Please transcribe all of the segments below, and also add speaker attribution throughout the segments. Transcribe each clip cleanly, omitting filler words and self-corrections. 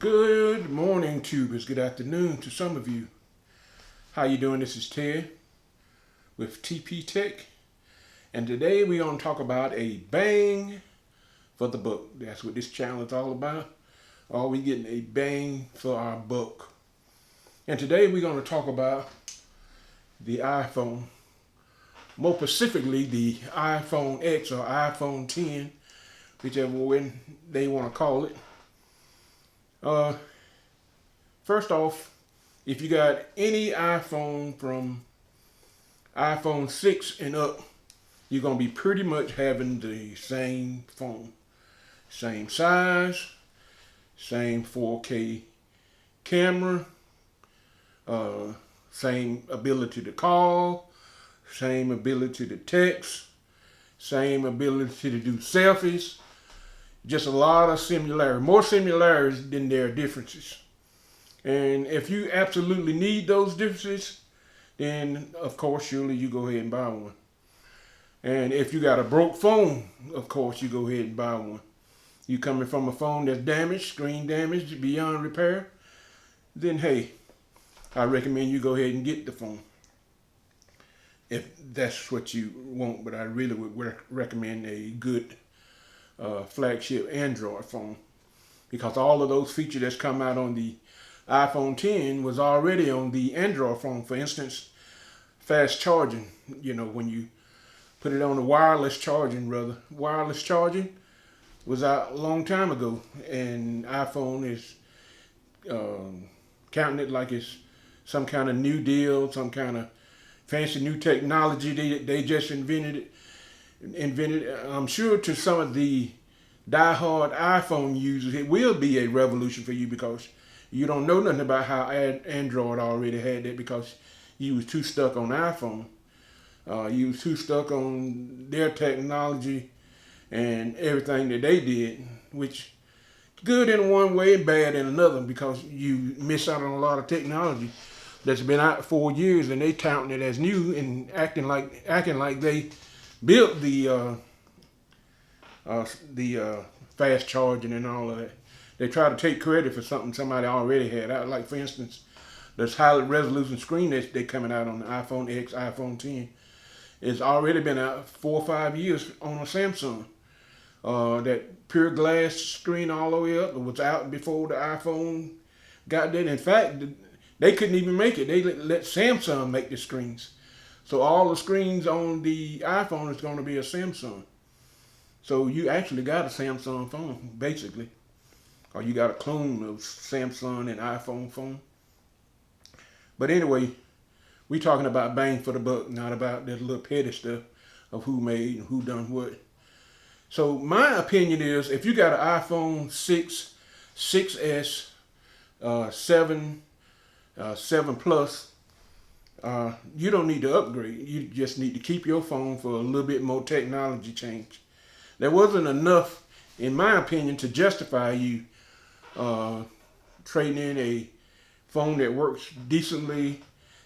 Speaker 1: Good morning, tubers. Good afternoon to some of you. How you doing? This is Ted with TP Tech, and today we're going to talk about a bang for the buck. That's what this channel is all about. Are we getting a bang for our buck? And today we're going to talk about the iPhone, more specifically the iPhone X or iPhone 10, whichever one they want to call it. First off, if you got any iPhone from iPhone 6 and up, you're going to be pretty much having the same phone. Same size, same 4K camera, same ability to call, same ability to text, same ability to do selfies. Just a lot of similarities, more similarities than there are differences. And if you absolutely need those differences, then of course, surely you go ahead and buy one. And if you got a broke phone, of course, you go ahead and buy one. You coming from a phone that's damaged, screen damaged, beyond repair, then hey, I recommend you go ahead and get the phone. If that's what you want, but I really would recommend a good flagship Android phone, because all of those features that's come out on the iPhone 10 was already on the Android phone. For instance, fast charging. You know, when you put it on the wireless charging was out a long time ago, and iPhone is counting it like it's some kind of new deal, some kind of fancy new technology they just invented. I'm sure to some of the diehard iPhone users, it will be a revolution for you, because you don't know nothing about how Android already had that, because you was too stuck on iPhone. You was too stuck on their technology and everything that they did, which good in one way and bad in another, because you miss out on a lot of technology that's been out 4 years and they counting it as new and acting like they built the fast charging and all of that. They try to take credit for something somebody already had. Like, for instance, this high resolution screen that they coming out on the iPhone X, iPhone 10. It's already been out 4 or 5 years on a Samsung. That pure glass screen all the way up was out before the iPhone got there. In fact, they couldn't even make it. They let Samsung make the screens. So all the screens on the iPhone is going to be a Samsung. So you actually got a Samsung phone, basically. Or you got a clone of Samsung and iPhone phone. But anyway, we talking about bang for the buck, not about that little petty stuff of who made and who done what. So my opinion is, if you got an iPhone 6, 6S, 7, 7 Plus, you don't need to upgrade. You just need to keep your phone for a little bit more technology change. There wasn't enough, in my opinion, to justify you trading in a phone that works decently,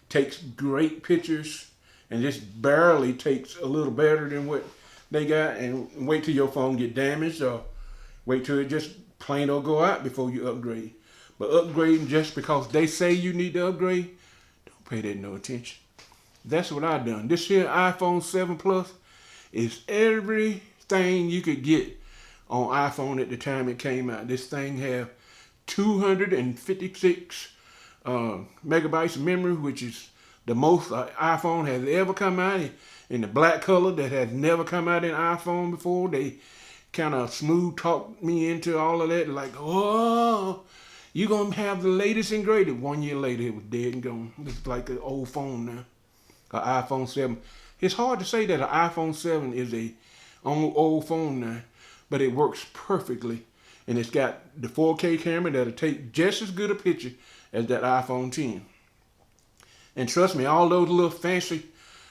Speaker 1: takes great pictures, and just barely takes a little better than what they got, and wait till your phone get damaged, or wait till it just plain old go out before you upgrade. But upgrading just because they say you need to upgrade, don't pay that no attention. That's what I done. This here iPhone 7 Plus is everything you could get on iPhone at the time it came out. This thing have 256 megabytes of memory, which is the most iPhone has ever come out in the black color that has never come out in iPhone before. They kind of smooth talked me into all of that, like, oh, you gonna have the latest and greatest. 1 year later, it was dead and gone. It's like an old phone now, an iPhone 7. It's hard to say that an iPhone 7 is a old phone now, but it works perfectly. And it's got the 4K camera that'll take just as good a picture as that iPhone 10. And trust me, all those little fancy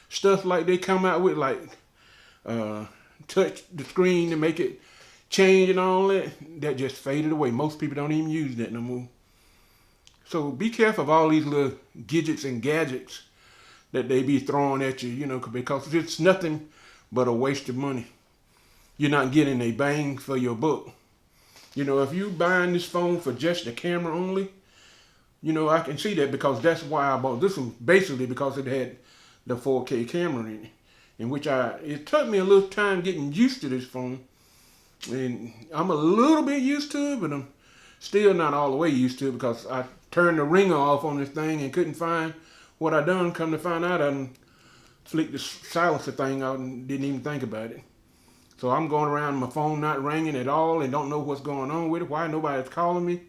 Speaker 1: stuff like they come out with, like touch the screen to make it change and all that just faded away. Most people don't even use that no more. So be careful of all these little gadgets and gadgets that they be throwing at you, because it's nothing but a waste of money. You're not getting a bang for your buck. You know, if you buying this phone for just the camera only, you know, I can see that because that's why I bought this one, basically because it had the 4K camera in it. In which it took me a little time getting used to this phone. And I'm a little bit used to it, but I'm still not all the way used to it because I turned the ringer off on this thing and couldn't find what I done. Come to find out, I done flicked the silencer thing out and didn't even think about it. So I'm going around, my phone not ringing at all and don't know what's going on with it, why nobody's calling me.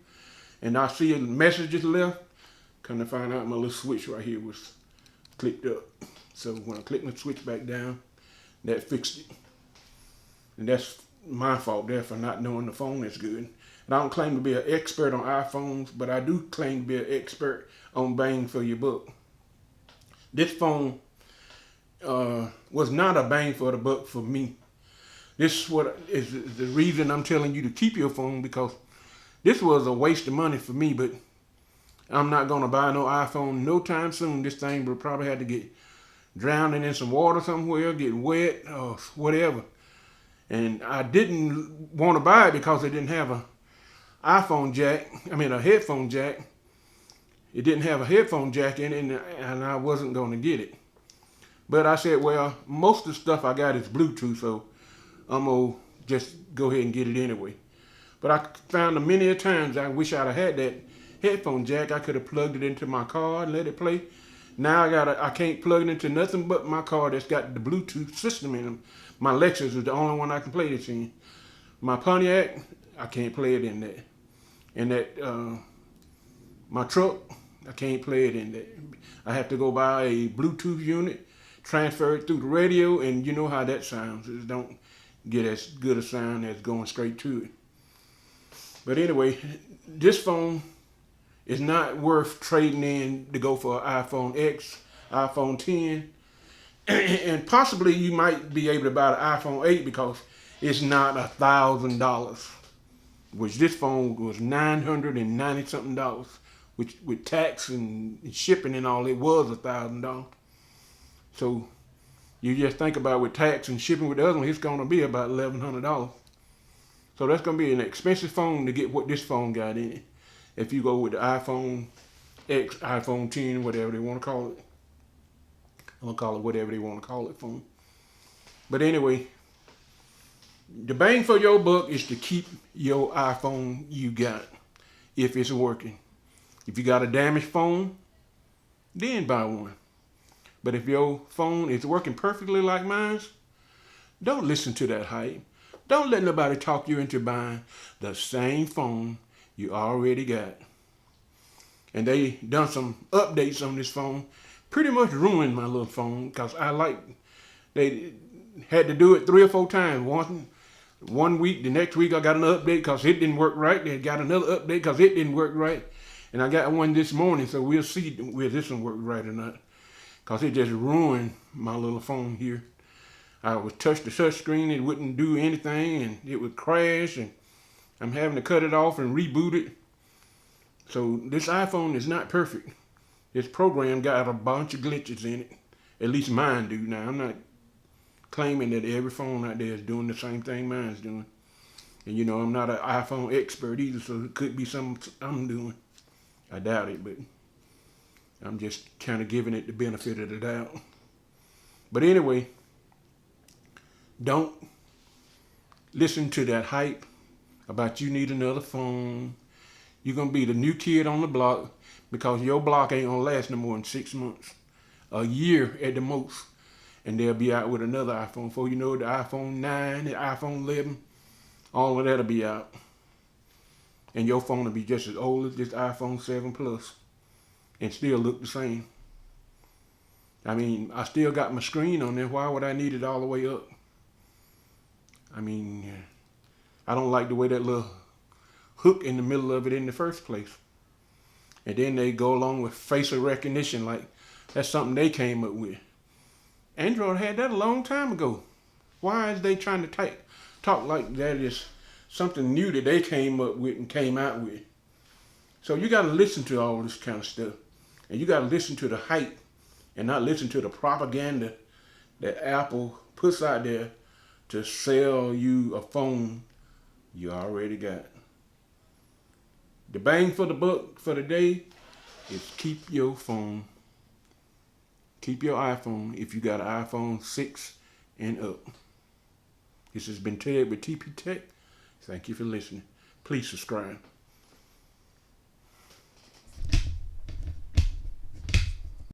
Speaker 1: And I see messages left. Come to find out, my little switch right here was clicked up. So when I click the switch back down, that fixed it. And that's my fault there for not knowing the phone is good. And I don't claim to be an expert on iPhones, but I do claim to be an expert on bang for your buck. This phone was not a bang for the buck for me. This is what is the reason I'm telling you to keep your phone, because this was a waste of money for me, but I'm not going to buy no iPhone no time soon. This thing will probably have to get drowned in some water somewhere, get wet or whatever. And I didn't want to buy it because it didn't have a headphone jack. It didn't have a headphone jack in it, and I wasn't going to get it. But I said, well, most of the stuff I got is Bluetooth, so I'm going to just go ahead and get it anyway. But I found many a times I wish I'd have had that headphone jack. I could have plugged it into my car and let it play. Now I can't plug it into nothing but my car that's got the Bluetooth system in them. My Lexus is the only one I can play this in. My Pontiac, I can't play it in that. And my truck, I can't play it in that. I have to go buy a Bluetooth unit, transfer it through the radio, and you know how that sounds. It don't get as good a sound as going straight to it. But anyway, this phone is not worth trading in to go for an iPhone X, iPhone 10. And possibly you might be able to buy the iPhone 8 because it's not $1,000, which this phone was $990 something, which with tax and shipping and all, it was $1,000. So you just think about with tax and shipping with the other one, it's going to be about $1,100. So that's going to be an expensive phone to get what this phone got in it. If you go with the iPhone X, iPhone 10, whatever they want to call it. I'm going to call it whatever they want to call it phone. But anyway, the bang for your buck is to keep your iPhone you got if it's working. If you got a damaged phone, then buy one. But if your phone is working perfectly like mine, don't listen to that hype. Don't let nobody talk you into buying the same phone you already got. And they done some updates on this phone. Pretty much ruined my little phone because they had to do it 3 or 4 times. One week, the next week I got an update because it didn't work right. They got another update because it didn't work right. And I got one this morning, so we'll see whether this one worked right or not. Because it just ruined my little phone here. I would touch the touch screen, it wouldn't do anything, and it would crash, and I'm having to cut it off and reboot it. So this iPhone is not perfect. This program got a bunch of glitches in it. At least mine do. Now, I'm not claiming that every phone out there is doing the same thing mine's doing. And you know, I'm not an iPhone expert either, so it could be something I'm doing. I doubt it, but I'm just kind of giving it the benefit of the doubt. But anyway, don't listen to that hype about you need another phone. You're going to be the new kid on the block because your block ain't going to last no more than 6 months. A year at the most. And they'll be out with another iPhone. Before you know it, the iPhone 9, the iPhone 11, all of that will be out. And your phone will be just as old as this iPhone 7 Plus and still look the same. I mean, I still got my screen on there. Why would I need it all the way up? I mean, I don't like the way that little hook in the middle of it in the first place. And then they go along with facial recognition like that's something they came up with. Android had that a long time ago. Why is they trying to talk like that is something new that they came up with and came out with? So you got to listen to all this kind of stuff. And you got to listen to the hype and not listen to the propaganda that Apple puts out there to sell you a phone you already got. The bang for the buck for the day is keep your phone. Keep your iPhone if you got an iPhone 6 and up. This has been Ted with TP Tech. Thank you for listening. Please subscribe.